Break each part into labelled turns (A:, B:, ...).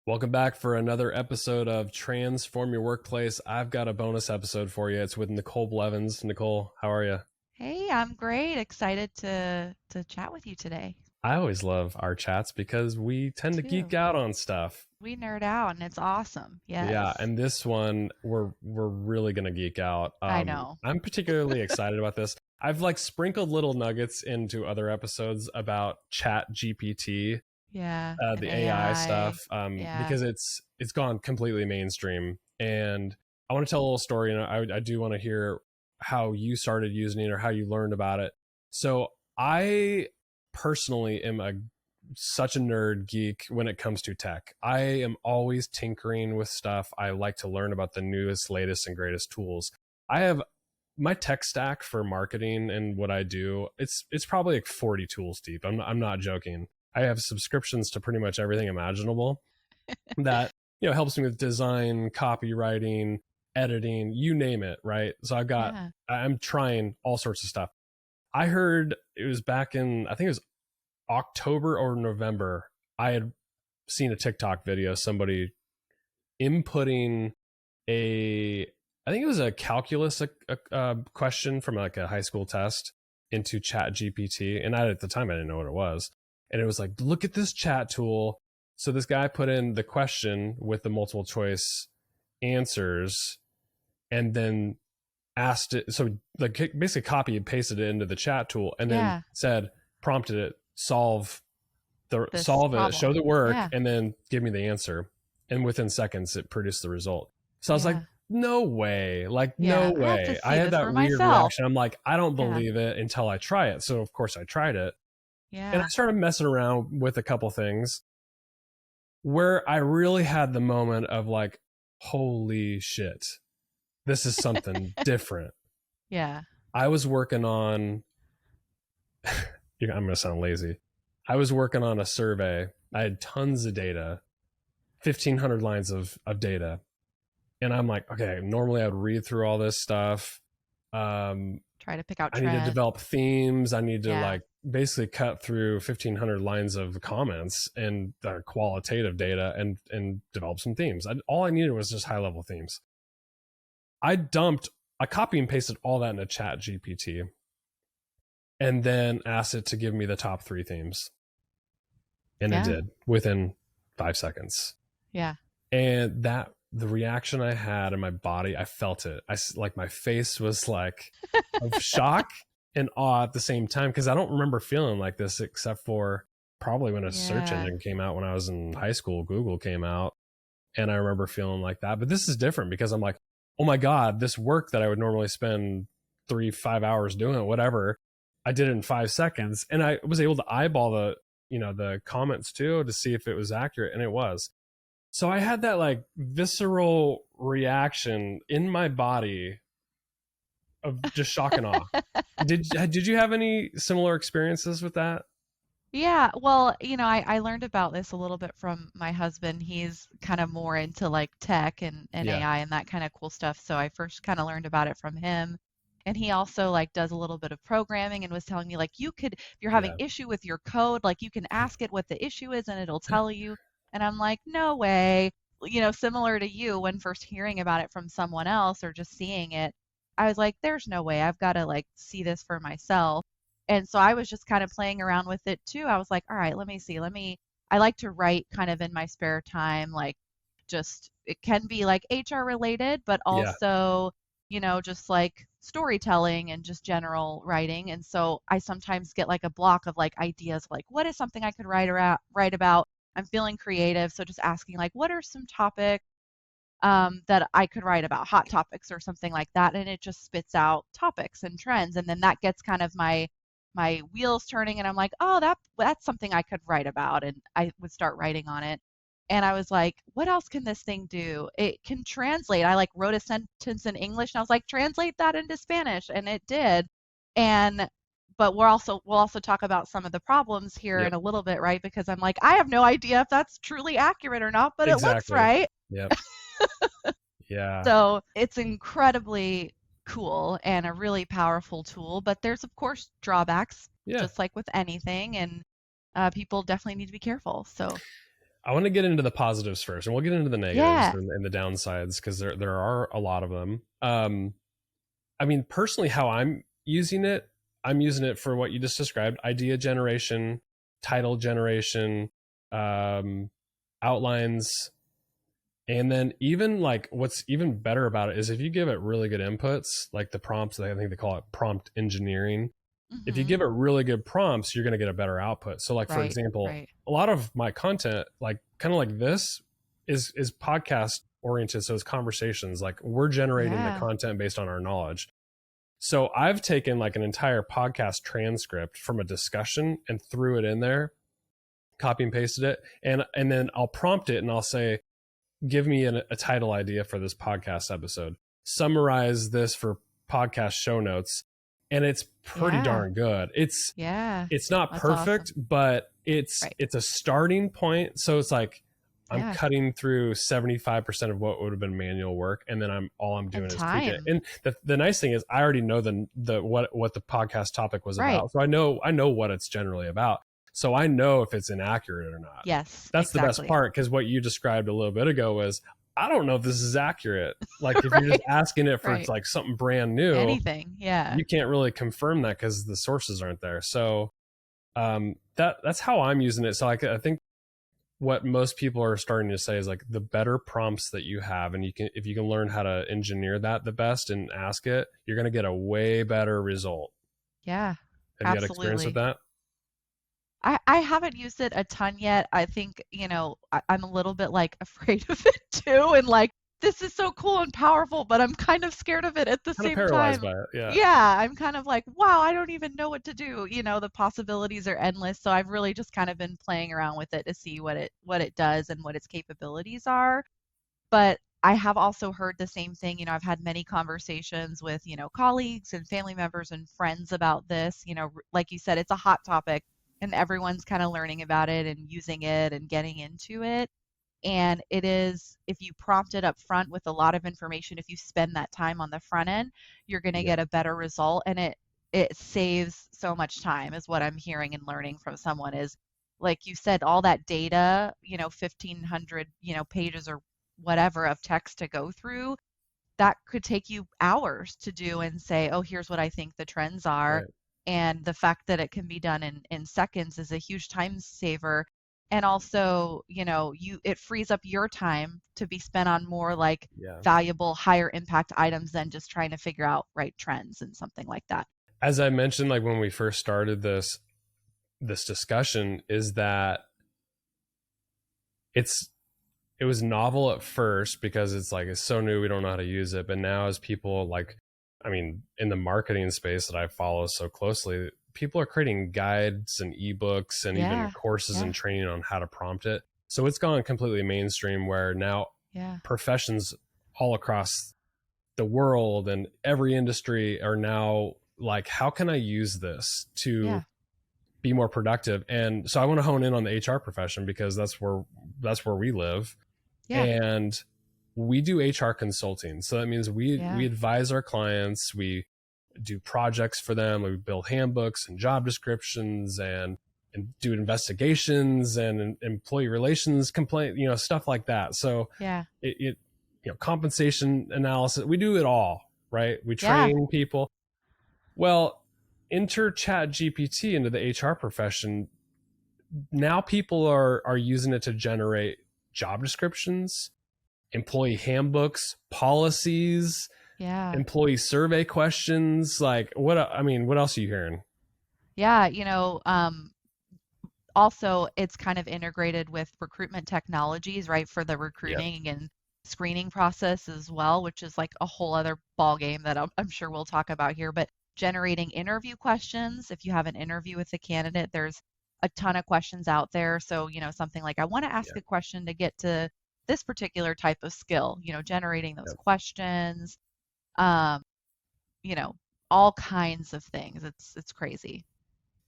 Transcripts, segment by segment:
A: Welcome back for another episode of Transform Your Workplace. I've got a bonus episode for you. It's with Nicole Blevins. Nicole, how are you?
B: Hey, I'm great. Excited to chat with you today.
A: I always love our chats because we
B: Me
A: tend to geek
B: too.
A: out on stuff.
B: We nerd out and it's awesome.
A: Yeah,
B: Yes.
A: and this one we're really gonna geek out.
B: I know.
A: I'm particularly excited about this. I've like sprinkled little nuggets into other episodes about Chat GPT,
B: Yeah, and
A: the AI stuff,
B: AI. Yeah.
A: because it's gone completely mainstream. And I want to tell a little story, and I do want to hear how you started using it or how you learned about it. So I personally am a such a nerd geek when it comes to tech. I am always tinkering with stuff. I like to learn about the newest, latest, and greatest tools. I have my tech stack for marketing and what I do. It's probably like 40 tools deep. I'm not joking. I have subscriptions to pretty much everything imaginable that helps me with design, copywriting, editing, you name it, right? So
B: Yeah.
A: I'm trying all sorts of stuff. I heard it was back in, I think it was October or November. I had seen a TikTok video, somebody inputting a, I think it was a calculus question from like a high school test into Chat GPT. And at the time, I didn't know what it was. And it was like, look at this chat tool. So this guy put in the question with the multiple choice answers and then asked it. So like basically copy and pasted it into the chat tool and then
B: Yeah.
A: said, prompted it,
B: This
A: solve it, show
B: problem.
A: the work,
B: Yeah.
A: and then give me the answer. And within seconds, it produced the result. So I was like,
B: Yeah.
A: no way, like, no
B: Yeah. I have to
A: way. I
B: see
A: had
B: this
A: that
B: for
A: weird
B: myself.
A: reaction. I'm like, I don't
B: Yeah.
A: believe it until I try it. So, of course, I tried it. And I
B: Yeah.
A: started messing around with a couple things where I really had the moment of like, holy shit, this is something different.
B: Yeah.
A: I was working on, I'm going to sound lazy. I was working on a survey. I had tons of data, 1,500 lines of data. And I'm like, okay, normally I would read through all this stuff. Um,
B: Try to pick out
A: I need to
B: trends.
A: develop themes. I need to
B: Yeah.
A: like basically cut through 1,500 lines of comments and qualitative data and develop some themes. All I needed was just high level themes. I copy and pasted all that in a Chat GPT and then asked it to give me the top three themes. And it
B: Yeah.
A: did within 5 seconds.
B: Yeah.
A: And the reaction I had in my body, I felt it. Like my face was like of shock and awe at the same time because I don't remember feeling like this except for probably when a search
B: Yeah.
A: engine came out when I was in high school. Google came out, and I remember feeling like that. But this is different because I'm like, oh my god, this work that I would normally spend 5 hours doing, whatever, I did it in 5 seconds, and I was able to eyeball the comments too to see if it was accurate, and it was. So I had that like visceral reaction in my body of just shock and awe. Did you have any similar experiences with that?
B: Yeah, well, I learned about this a little bit from my husband. He's kind of more into like tech and
A: Yeah,
B: AI and that kind of cool stuff. So I first kind of learned about it from him. And he also like does a little bit of programming and was telling me like you could, if you're having
A: yeah,
B: issue with your code, like you can ask it what the issue is and it'll tell you. And I'm like, no way. Similar to you when first hearing about it from someone else or just seeing it, I was like, there's no way. I've got to like see this for myself. And so I was just kind of playing around with it too. I was like, all right, let me see. I like to write kind of in my spare time, like just, it can be like HR related, but
A: yeah,
B: also, just like storytelling and just general writing. And so I sometimes get like a block of like ideas, like what is something I could write about? I'm feeling creative. So just asking like, what are some topics that I could write about, hot topics or something like that, and it just spits out topics and trends, and then that gets kind of my wheels turning, and I'm like, oh, that's something I could write about, and I would start writing on it, and I was like, what else can this thing do? It can translate. I like wrote a sentence in English, and I was like, translate that into Spanish, and it did, and but we'll also talk about some of the problems here in
A: yep,
B: a little bit, right? Because I'm like, I have no idea if that's truly accurate or not, but it looks
A: exactly.
B: right.
A: Yep, yeah,
B: So it's incredibly cool and a really powerful tool, but there's of course drawbacks,
A: yeah.
B: just like with anything, and people definitely need to be careful. So
A: I want to get into the positives first, and we'll get into the negatives
B: Yeah.
A: and the downsides, because there are a lot of them. I mean, personally, how I'm using it for what you just described: idea generation, title generation, outlines. And then even like what's even better about it is if you give it really good inputs, like the prompts, I think they call it prompt engineering. If you
B: Mm-hmm.
A: give it really good prompts, you're going to get a better output. So like, for
B: Right.
A: example,
B: Right.
A: a lot of my content, like kind of like this, is podcast oriented. So it's conversations. Like we're generating the
B: Yeah.
A: content based on our knowledge. So I've taken like an entire podcast transcript from a discussion and threw it in there, copy and pasted it, and then I'll prompt it and I'll say, give me a title idea for this podcast episode, summarize this for podcast show notes, and it's pretty
B: Yeah.
A: darn good.
B: Yeah.
A: It's not
B: That's awesome.
A: perfect, but it's
B: Right.
A: it's a starting point. So it's like I'm
B: Yeah.
A: cutting through 75% of what would have been manual work, and then I'm doing
B: And
A: is tweak it.
B: time.
A: And the nice thing is I already know the what the podcast topic was
B: Right.
A: about, so I know what it's generally about. So I know if it's inaccurate or not.
B: Yes,
A: That's the best
B: exactly.
A: part, because what you described a little bit ago was, I don't know if this is accurate. Like if you're just
B: Right.
A: asking it for
B: Right.
A: like something brand new,
B: Anything. Yeah.
A: you can't really confirm that because the sources aren't there. So that's how I'm using it. So I think what most people are starting to say is like the better prompts that you have, and if you can learn how to engineer that the best and ask it, you're going to get a way better result.
B: Yeah.
A: Have you had experience with
B: Absolutely.
A: that?
B: I haven't used it a ton yet. I think, I'm a little bit like afraid of it too. And like, this is so cool and powerful, but I'm kind of scared of it at the
A: Kind of
B: same
A: paralyzed
B: time.
A: by it. Yeah.
B: Yeah, I'm kind of like, wow, I don't even know what to do. The possibilities are endless. So I've really just kind of been playing around with it to see what it does and what its capabilities are. But I have also heard the same thing. I've had many conversations with, colleagues and family members and friends about this. Like you said, it's a hot topic and everyone's kind of learning about it and using it and getting into it. And it is, if you prompt it up front with a lot of information, if you spend that time on the front end, you're going to
A: Yeah.
B: get a better result. And it saves so much time, is what I'm hearing and learning from someone. Is like you said, all that data, 1,500, pages or whatever of text to go through, that could take you hours to do and say, oh, here's what I think the trends are.
A: Right.
B: And the fact that it can be done in seconds is a huge time saver. And also, it frees up your time to be spent on more like
A: Yeah.
B: valuable, higher impact items than just trying to figure out right trends and something like that.
A: As I mentioned, like when we first started this discussion, is that it was novel at first because it's like, it's so new, we don't know how to use it. But now, as people like, I mean, in the marketing space that I follow so closely, people are creating guides and ebooks and even
B: Yeah.
A: courses
B: Yeah.
A: and training on how to prompt it. So it's gone completely mainstream, where now
B: Yeah.
A: professions all across the world and every industry are now like, how can I use this
B: Yeah.
A: to be more productive? And so I want to hone in on the HR profession, because that's where we live.
B: Yeah.
A: And we do HR consulting. So that means we
B: Yeah.
A: advise our clients, we do projects for them, we build handbooks and job descriptions and do investigations and employee relations complaint, stuff like that. So
B: Yeah.
A: it compensation analysis, we do it all, right? We
B: Yeah.
A: train people. Well, enter ChatGPT into the HR profession. Now people are using it to generate job descriptions, employee handbooks, policies,
B: Yeah.
A: employee survey questions. Like, what else are you hearing?
B: Yeah. Also, it's kind of integrated with recruitment technologies, right, for the
A: Yeah.
B: recruiting and screening process as well, which is like a whole other ball game that I'm sure we'll talk about here. But generating interview questions, if you have an interview with a candidate, there's a ton of questions out there. So, something like, I want to ask
A: Yeah.
B: a question to get to this particular type of skill, generating those
A: Yeah.
B: questions, um, all kinds of things. It's crazy.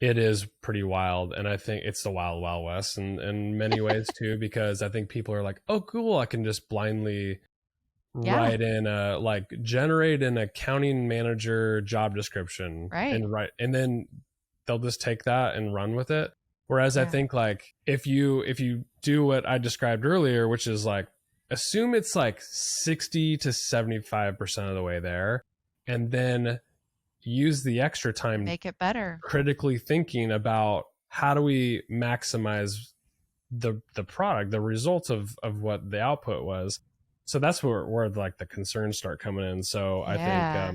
A: It is pretty wild. And I think it's the wild, wild west in many ways too, because I think people are like, oh, cool, I can just blindly
B: Yeah,
A: write in generate an accounting manager job description
B: right.
A: and then they'll just take that and run with it. Whereas I
B: Yeah.
A: think like if you do what I described earlier, which is like assume it's like 60 to 75% of the way there, and then use the extra time
B: Make it better.
A: critically thinking about how do we maximize the product, the results of what the output was. So that's where like the concerns start coming in. So I think
B: Yeah.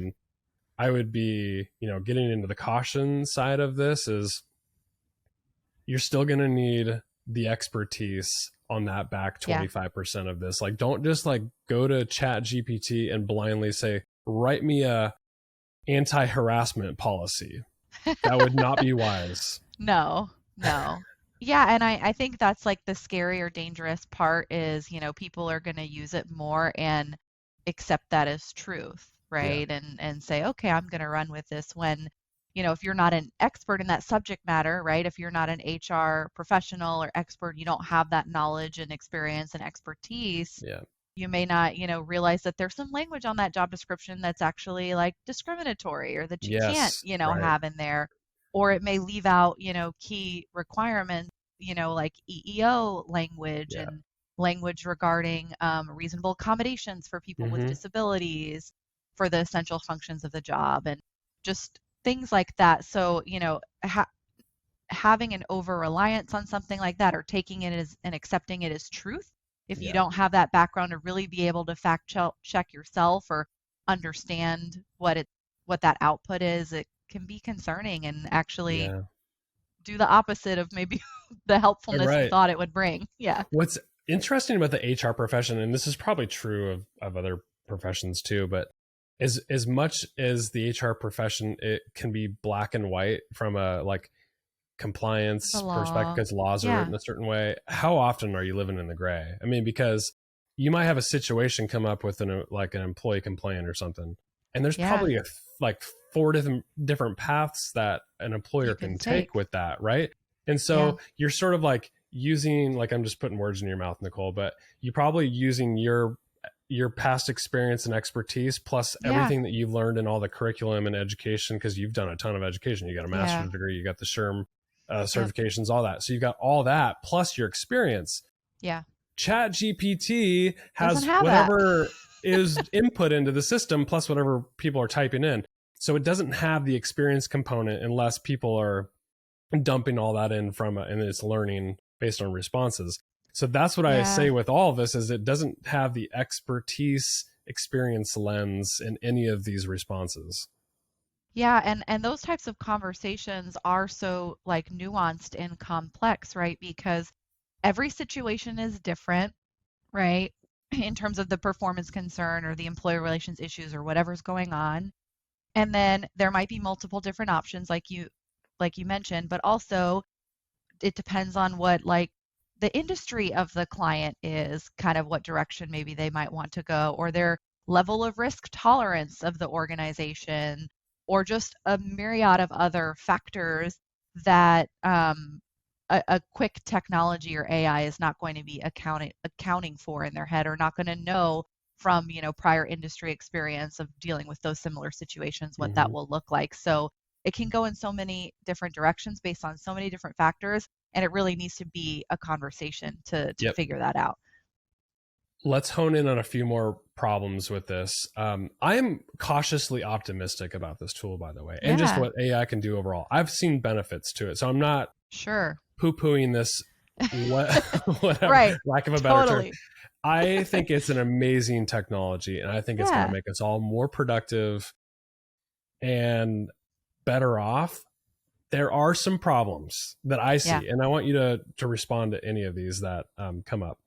A: I would be, getting into the caution side of this is you're still going to need the expertise on that back
B: Yeah.
A: 25% of this. Like, don't just like go to ChatGPT and blindly say, write me a anti-harassment policy. That would not be wise.
B: No, no. Yeah, and I think that's like the scary or dangerous part is, people are going to use it more and accept that as truth,
A: Yeah.
B: right? And say, okay, I'm going to run with this when, if you're not an expert in that subject matter, right? If you're not an HR professional or expert, you don't have that knowledge and experience and expertise,
A: Yeah.
B: you may not, realize that there's some language on that job description that's actually like discriminatory or that you can't,
A: Yes. Right.
B: have in there. Or it may leave out, key requirements, like EEO language
A: Yeah.
B: and language regarding reasonable accommodations for people with
A: Mm-hmm.
B: disabilities for the essential functions of the job and just things like that. So, having an over reliance on something like that or taking it as and accepting it as truth if you
A: Yeah.
B: don't have that background to really be able to fact check yourself or understand what that output is, it can be concerning and actually
A: Yeah.
B: do the opposite of maybe the helpfulness you
A: Right.
B: thought it would bring. Yeah.
A: What's interesting about the HR profession, and this is probably true of other professions too, but as much as the HR profession, it can be black and white from a like
B: The
A: compliance perspective
B: law.
A: because laws are
B: Yeah.
A: written a certain way. How often are you living in the gray? I mean, because you might have a situation come up with an employee complaint or something, and there's
B: Yeah.
A: probably like four different paths that an employer
B: You can
A: can take
B: take.
A: with that, right? And
B: Yeah.
A: so you're sort of like using, like, I'm just putting words in your mouth, Nicole, but you're probably using your past experience and expertise plus
B: Yeah.
A: everything that you've learned in all the curriculum and education, because you've done a ton of education. You got a
B: Yeah.
A: master's degree, you got the SHRM
B: Yep.
A: certifications, all that. So you've got all that plus your experience.
B: Yeah.
A: Chat GPT
B: Doesn't
A: has
B: have that.
A: whatever is input into the system plus whatever people are typing in. So it doesn't have the experience component unless people are dumping all that in and it's learning based on responses. So that's what I
B: Yeah.
A: say with all of this is it doesn't have the expertise experience lens in any of these responses.
B: Yeah, and those types of conversations are so like nuanced and complex, right? Because every situation is different, right? In terms of the performance concern or the employer relations issues or whatever's going on. And then there might be multiple different options like you mentioned, but also it depends on what like the industry of the client is, kind of what direction maybe they might want to go, or their level of risk tolerance of the organization, or just a myriad of other factors that a quick technology or AI is not going to be accounting for in their head, or not going to know from prior industry experience of dealing with those similar situations what that
A: Mm-hmm.
B: will look like. So it can go in so many different directions based on so many different factors, and it really needs to be a conversation to
A: Yep.
B: figure that out.
A: Let's hone in on a few more problems with this. I am cautiously optimistic about this tool, by the way, and just
B: Yeah,
A: what AI can do overall. I've seen benefits to it, so I'm not
B: sure.
A: poo-pooing this. Whatever,
B: Right.
A: lack of a better term.
B: Totally.
A: I think it's an amazing technology, and I think it's going to
B: Yeah.
A: make us all more productive and better off. There are some problems that I see,
B: Yeah.
A: and I want you to respond to any of these that come up.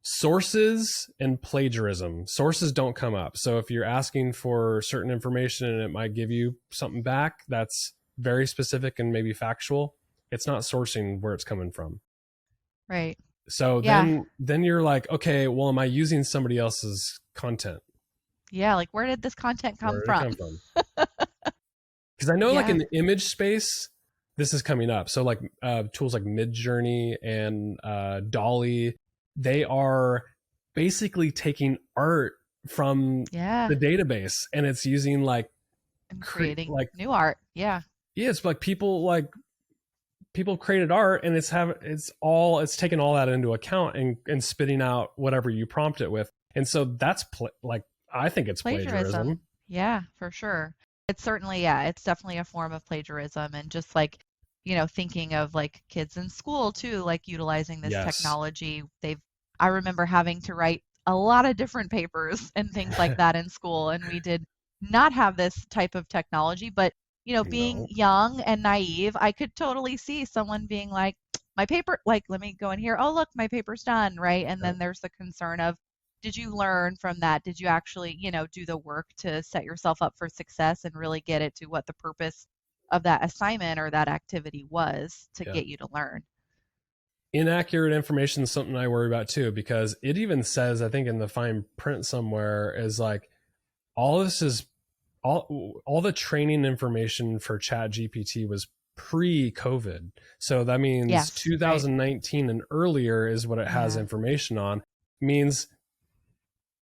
A: Sources and plagiarism. Sources don't come up. So if you're asking for certain information and it might give you something back that's very specific and maybe factual, it's not sourcing where it's coming from.
B: Right.
A: So
B: Yeah.
A: then you're like, okay, well, am I using somebody else's content?
B: Yeah. Like, where did this content come
A: Where did it
B: from?
A: come from? Because I know, like in
B: Yeah.
A: the image space, this is coming up. So like tools like Midjourney and Dolly, they are basically taking art from
B: Yeah.
A: the database, and it's using like
B: And creating
A: like
B: new art. Yeah.
A: yeah, it's like people people created art, and it's taken all that into account and spitting out whatever you prompt it with. And so that's like, I think it's plagiarism.
B: Plagiarism. Yeah, for sure. It's certainly, yeah, it's definitely a form of plagiarism. And just like, thinking of like kids in school too, like utilizing this
A: Yes.
B: technology. I remember having to write a lot of different papers and things like that in school. And we did not have this type of technology, but, being
A: No.
B: young and naive, I could totally see someone being like, my paper, like, let me go in here. Oh, look, my paper's done, right? And then there's the concern of, did you learn from that? Did you actually, do the work to set yourself up for success and really get it to what the purpose of that assignment or that activity was to
A: Yeah.
B: get you to learn?
A: Inaccurate information is something I worry about too, because it even says, I think in the fine print somewhere, is like, all this is all the training information for ChatGPT was pre-COVID. So that means
B: Yes, right.
A: 2019 and earlier is what it has
B: Yeah,
A: information on. Means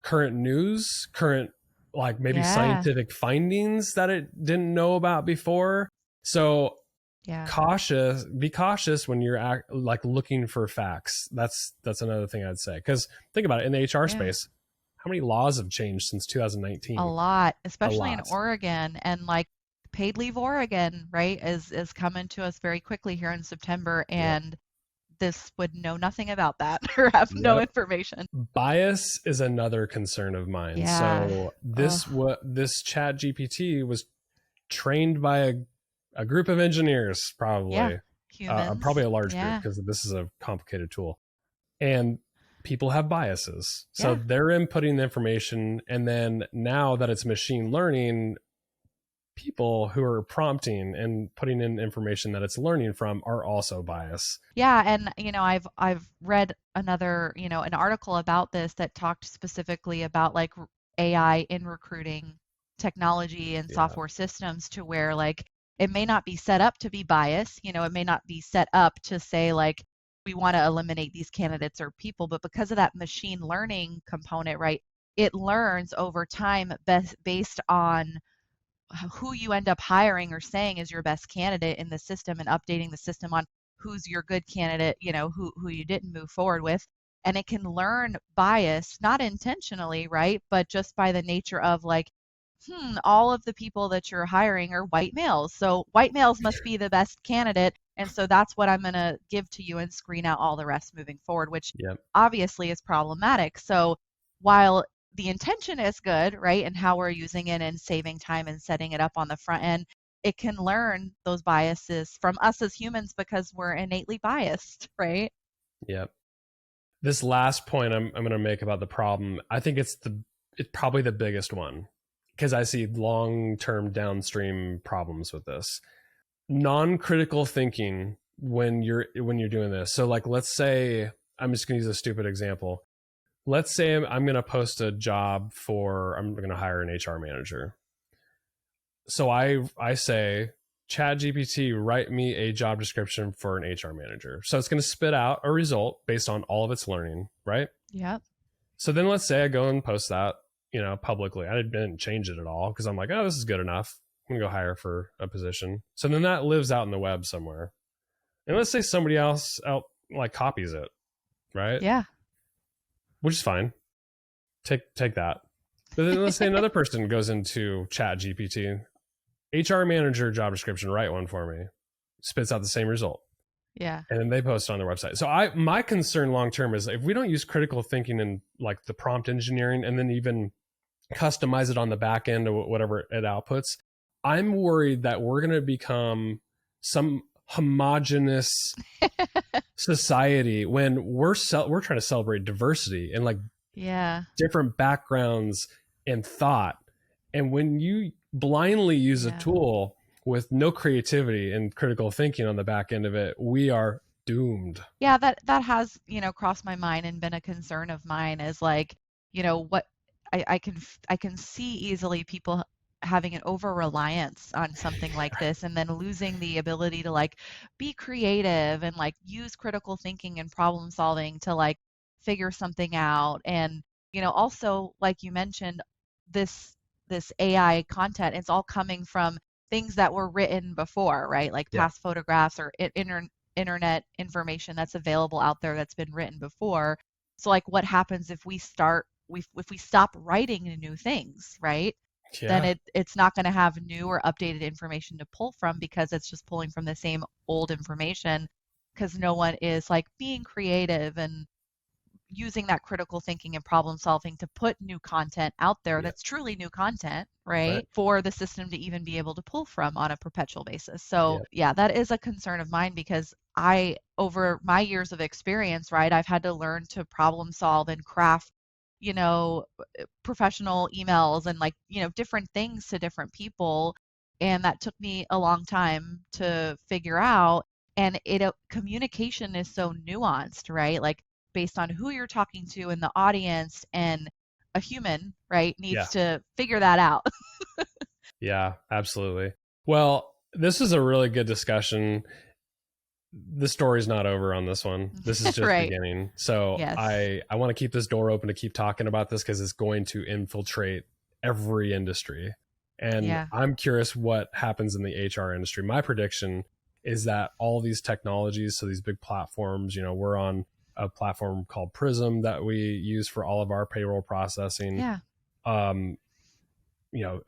A: current news, current, like maybe
B: yeah,
A: scientific findings that it didn't know about before. So
B: yeah,
A: be cautious when you're like looking for facts. That's another thing I'd say, because think about it, in the HR
B: yeah.
A: space, how many laws have changed since
B: A
A: 2019?
B: lot,
A: A
B: especially in
A: lot.
B: Oregon, and like paid leave Oregon, right, is coming to us very quickly here in September,
A: Yep.
B: and this would know nothing about that or have no
A: Yep.
B: information.
A: Bias is another concern of mine.
B: Yeah.
A: So
B: Oh,
A: this Chat GPT was trained by a group of engineers,
B: yeah.
A: probably
B: Humans.
A: a large group,
B: Yeah.
A: because this is a complicated tool. And people have biases. So
B: Yeah.
A: they're inputting the information. And then now that it's machine learning, people who are prompting and putting in information that it's learning from are also biased.
B: Yeah, and I've read another, an article about this that talked specifically about like AI in recruiting technology and
A: Yeah.
B: software systems to where like it may not be set up to be biased, it may not be set up to say like we want to eliminate these candidates or people, but because of that machine learning component, right, it learns over time based on who you end up hiring or saying is your best candidate in the system and updating the system on who's your good candidate, who you didn't move forward with. And it can learn bias, not intentionally, right? But just by the nature of like, all of the people that you're hiring are white males. So white males must be the best candidate. And so that's what I'm going to give to you and screen out all the rest moving forward, which
A: Yep.
B: obviously is problematic. So while the intention is good, right, and how we're using it and saving time and setting it up on the front end, it can learn those biases from us as humans because we're innately biased, right?
A: Yep. This last point I'm going to make about the problem, I think it's probably the biggest one, because I see long-term downstream problems with this. Non-critical thinking when you're doing this. So like, let's say, I'm just going to use a stupid example. Let's say I'm going to post a job I'm going to hire an HR manager. So I say, ChatGPT, write me a job description for an HR manager. So it's going to spit out a result based on all of its learning, right?
B: Yep.
A: So then let's say I go and post that, publicly. I didn't change it at all, because I'm like, oh, this is good enough. I'm going to go hire for a position. So then that lives out in the web somewhere. And let's say somebody else out like copies it, right?
B: Yeah.
A: Which is fine. Take that. But then let's say another person goes into Chat GPT, HR manager job description, write one for me, spits out the same result.
B: Yeah.
A: And then they post it on their website. So my concern long term is, if we don't use critical thinking and like the prompt engineering, and then even customize it on the back end of whatever it outputs, I'm worried that we're going to become some homogenous society when we're trying to celebrate diversity and like
B: Yeah.
A: different backgrounds and thought. And when you blindly use a
B: Yeah.
A: tool with no creativity and critical thinking on the back end of it, we are doomed.
B: Yeah, that has, crossed my mind and been a concern of mine is like, what I can see easily people having an over reliance on something like this and then losing the ability to like be creative and like use critical thinking and problem solving to like figure something out. And, also like you mentioned, this AI it's all coming from things that were written before, right? Like
A: Yeah.
B: past photographs or internet information that's available out there that's been written before. So like what happens if we stop writing new things, right? Then
A: Yeah.
B: it's not going to have new or updated information to pull from because it's just pulling from the same old information because no one is like being creative and using that critical thinking and problem solving to put new content out there
A: Yeah.
B: that's truly new content,
A: Right.
B: right? For the system to even be able to pull from on a perpetual basis. So,
A: Yeah.
B: yeah, that is a concern of mine because over my years of experience, right, I've had to learn to problem solve and craft, you know, professional emails and like, different things to different people. And that took me a long time to figure out. And communication is so nuanced, right? Like based on who you're talking to in the audience, and a human, right,
A: Yeah.
B: needs to figure that out.
A: Yeah, absolutely. Well, this is a really good discussion. The story's not over on this one. This is just
B: Right.
A: beginning. So
B: Yes.
A: I want to keep this door open to keep talking about this because it's going to infiltrate every industry. And
B: Yeah.
A: I'm curious what happens in the HR industry. My prediction is that all these technologies, so these big platforms, we're on a platform called Prism that we use for all of our payroll processing.
B: Yeah.
A: Um,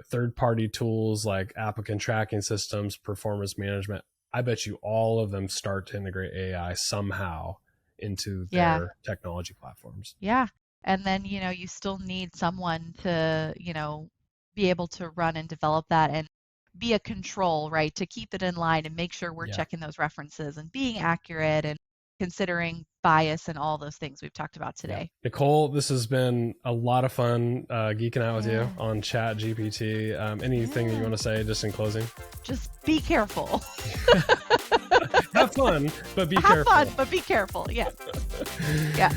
A: third party tools like applicant tracking systems, performance management. I bet you all of them start to integrate AI somehow into
B: Yeah.
A: their technology platforms.
B: Yeah. And then, you still need someone to, be able to run and develop that and be a control, right? To keep it in line and make sure we're
A: Yeah.
B: checking those references and being accurate and considering bias and all those things we've talked about
A: Yeah.
B: today.
A: Nicole, this has been a lot of fun geeking out with you
B: Yeah.
A: on ChatGPT. Anything that you
B: Yeah.
A: want to say just in closing?
B: Just be careful.
A: Have fun, but be
B: Have
A: careful.
B: fun, but be careful. Yes. Yeah.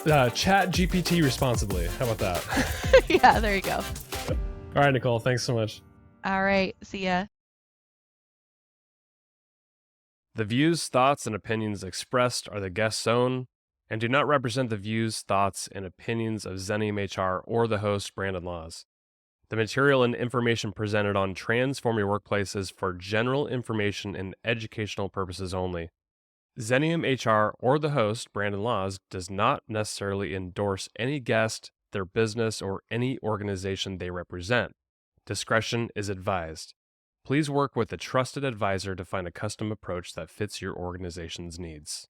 A: Yeah. Chat GPT responsibly. How about that?
B: Yeah, there you go.
A: All right, Nicole. Thanks so much.
B: All right. See ya.
C: The views, thoughts, and opinions expressed are the guest's own and do not represent the views, thoughts, and opinions of Xenium HR or the host, Brandon Laws. The material and information presented on Transform Your Workplace is for general information and educational purposes only. Xenium HR or the host, Brandon Laws, does not necessarily endorse any guest, their business, or any organization they represent. Discretion is advised. Please work with a trusted advisor to find a custom approach that fits your organization's needs.